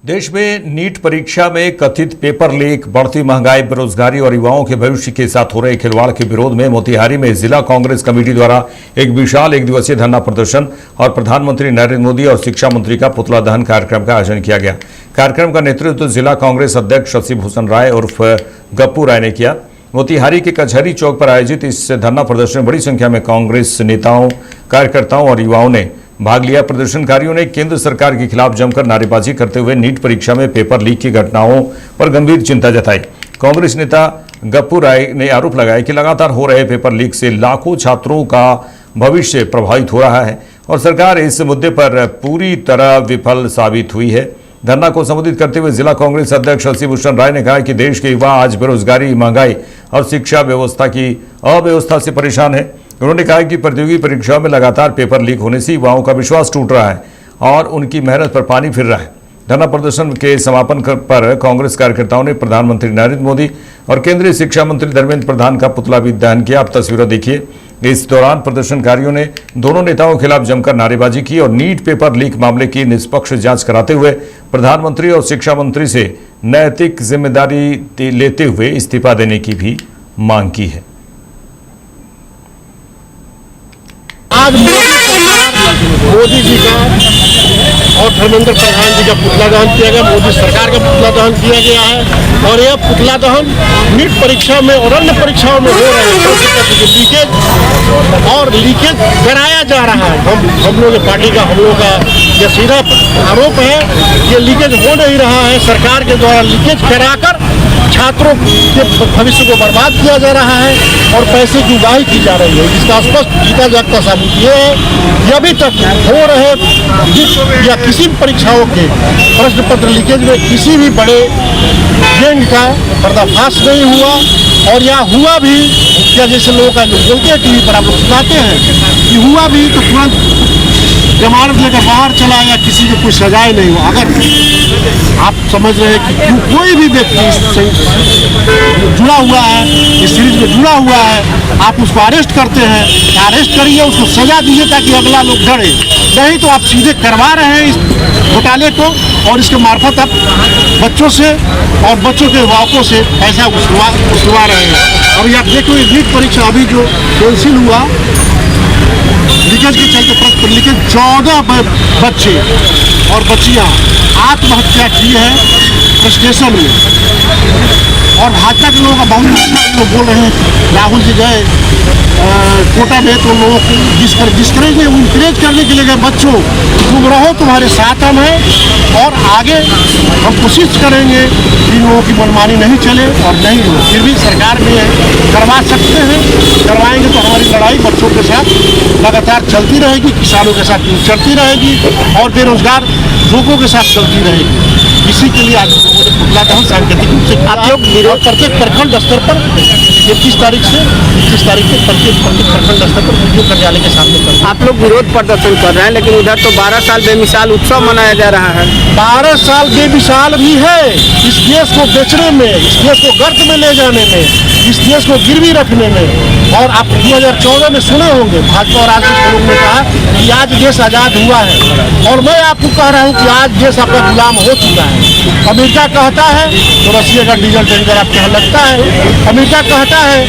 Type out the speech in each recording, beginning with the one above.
देश में नीट परीक्षा में कथित पेपर लीक, बढ़ती महंगाई, बेरोजगारी और युवाओं के भविष्य के साथ हो रहे खिलवाड़ के विरोध में मोतिहारी में जिला कांग्रेस कमेटी द्वारा एक विशाल एक दिवसीय धरना प्रदर्शन और प्रधानमंत्री नरेंद्र मोदी और शिक्षा मंत्री का पुतला दहन कार्यक्रम का आयोजन किया गया। कार्यक्रम का नेतृत्व जिला कांग्रेस अध्यक्ष शशि भूषण राय उर्फ गप्पू राय ने किया। मोतिहारी के कचहरी चौक पर आयोजित इस धरना प्रदर्शन में बड़ी संख्या में कांग्रेस नेताओं, कार्यकर्ताओं और युवाओं ने भाग लिया। प्रदर्शनकारियों ने केंद्र सरकार के खिलाफ जमकर नारेबाजी करते हुए नीट परीक्षा में पेपर लीक की घटनाओं पर गंभीर चिंता जताई। कांग्रेस नेता गप्पू राय ने आरोप लगाया कि लगातार हो रहे पेपर लीक से लाखों छात्रों का भविष्य प्रभावित हो रहा है और सरकार इस मुद्दे पर पूरी तरह विफल साबित हुई है। धरना को संबोधित करते हुए जिला कांग्रेस अध्यक्ष शशि भूषण राय ने कहा कि देश के युवा आज बेरोजगारी, महंगाई और शिक्षा व्यवस्था की अव्यवस्था से परेशान है। उन्होंने कहा कि प्रतियोगी परीक्षाओं में लगातार पेपर लीक होने से युवाओं का विश्वास टूट रहा है और उनकी मेहनत पर पानी फिर रहा है। धरना प्रदर्शन के समापन पर कांग्रेस कार्यकर्ताओं ने प्रधानमंत्री नरेंद्र मोदी और केंद्रीय शिक्षा मंत्री धर्मेंद्र प्रधान का पुतला भी दहन किया। आप तस्वीरें देखिए। इस दौरान प्रदर्शनकारियों ने दोनों नेताओं के खिलाफ जमकर नारेबाजी की और नीट पेपर लीक मामले की निष्पक्ष जांच कराते हुए प्रधानमंत्री और शिक्षा मंत्री से नैतिक जिम्मेदारी लेते हुए इस्तीफा देने की भी मांग की है। आज मोदी जी का और धर्मेंद्र प्रधान जी का पुतला दहन किया गया। मोदी सरकार का पुतला दहन किया गया है और यह पुतला दहन नीट परीक्षा में और अन्य परीक्षाओं में हो रहे हैं लीकेज और लीकेज कराया जा रहा है। हम लोग पार्टी का हम लोग का यह सीधा आरोप है कि लीकेज हो नहीं रहा है। सरकार के द्वारा लीकेज कराकर छात्रों के भविष्य को बर्बाद किया जा रहा है और पैसे की उगाही की जा रही है। इसका स्पष्ट जीता जागता साबित ये है कि अभी तक हो रहे या किसी परीक्षाओं के प्रश्न पत्र लीकेज में किसी भी बड़े गैंग का पर्दाफाश नहीं हुआ और या हुआ भी क्या जैसे लोगों का जो बोलते हैं टीवी पर आप लोग सुनाते हैं कि हुआ भी तो तुरंत जमानत लेकर बाहर चला या किसी को कोई सजाए नहीं हुआ। अगर आप समझ रहे हैं कि कोई भी व्यक्ति जुड़ा हुआ है, इस सीरीज में जुड़ा हुआ है, आप उसको अरेस्ट करते हैं, अरेस्ट करिए, उसको सजा दीजिए ताकि अगला लोग डरे। नहीं तो आप सीधे करवा रहे हैं इस घोटाले को और इसके मार्फत आप बच्चों से और बच्चों के अभिभावकों से पैसा उछलवा रहे हैं। और आप देखो नीट परीक्षा अभी जो कैंसिल हुआ लीकेज के चलते प्रश्न लीकेज 14 बच्चे और बच्चियां आत्महत्या की है स्टेशन में। और भाजपा के लोगों का बहुत लोग बोल रहे हैं राहुल जी गए कोटा में तो लोगों को डिस्करेज इंकरेज करने के लिए गए बच्चों तुम रहो, तुम्हारे साथ हम हैं और आगे हम कोशिश करेंगे कि लोगों की मनमानी नहीं चले और नहीं हो। फिर भी सरकार में करवा सकते हैं, करवाएंगे तो हमारी लड़ाई बच्चों के साथ लगातार चलती रहेगी, किसानों के साथ चलती रहेगी और बेरोजगार लोगों के साथ चलती रहेगी। इसी के लिए आज लोगों ने पुतला दहन सांकेतिक रूप से आप लोग विरोध प्रत्येक प्रखंड स्तर पर 21 तारीख से 21 तारीख को प्रत्येक प्रखंड स्तर पर वीडियो कार्यालय के सामने कर आप लोग विरोध प्रदर्शन कर रहे हैं, लेकिन उधर तो 12 साल बेमिसाल उत्सव मनाया जा रहा है। 12 साल बेमिसाल भी है इस देश को बेचने में, इस देश को गर्त में ले जाने में, इस देश को गिरवी रखने में। और आप 2014 में सुने होंगे भाजपा और राजनीतिक लोगों ने कहा कि आज देश आज़ाद हुआ है और मैं आपको कह रहा हूँ कि आज देश आपका गुलाम हो चुका है। अमेरिका कहता है तो रशिया का डीजल टैंकर आपके यहाँ लगता है, अमेरिका कहता है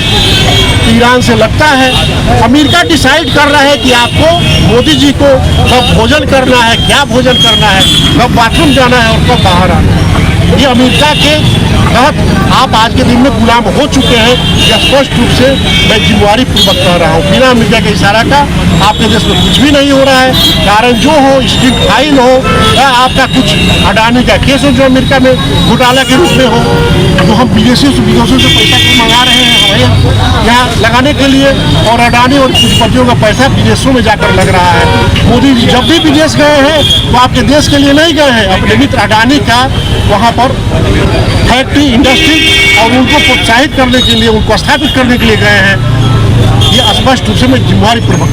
तो ईरान से लगता है। अमेरिका डिसाइड कर रहा है कि आपको मोदी जी को कब भोजन करना है, क्या भोजन करना है, कब बाथरूम जाना है और कब बाहर आना है। ये अमेरिका के तहत आप आज के दिन में गुलाम हो चुके हैं। यह स्पष्ट रूप से मैं जिम्मेवारी पूर्वक कह रहा हूँ, बिना अमेरिका के इशारा का आपके देश में कुछ भी नहीं हो रहा है। कारण जो हो, स्ट्रिक्ट फाइन हो या आपका कुछ अडानी का केस हो जो अमेरिका में घोटाला के रूप में हो, तो हम विदेशों से पैसा क्यों मंगा रहे हैं हमें यहाँ लगाने के लिए और अडानी और पूंजीपतियों का पैसा विदेशों में जाकर लग रहा है। मोदी जी जब भी विदेश गए हैं तो आपके देश के लिए नहीं गए हैं, अपने मित्र अडानी का वहाँ पर फैक्ट्री इंडस्ट्री और उनको प्रोत्साहित करने के लिए, उनको स्थापित करने के लिए गए हैं। ये स्पष्ट रूप से मैं जिम्मेवारी पूर्वक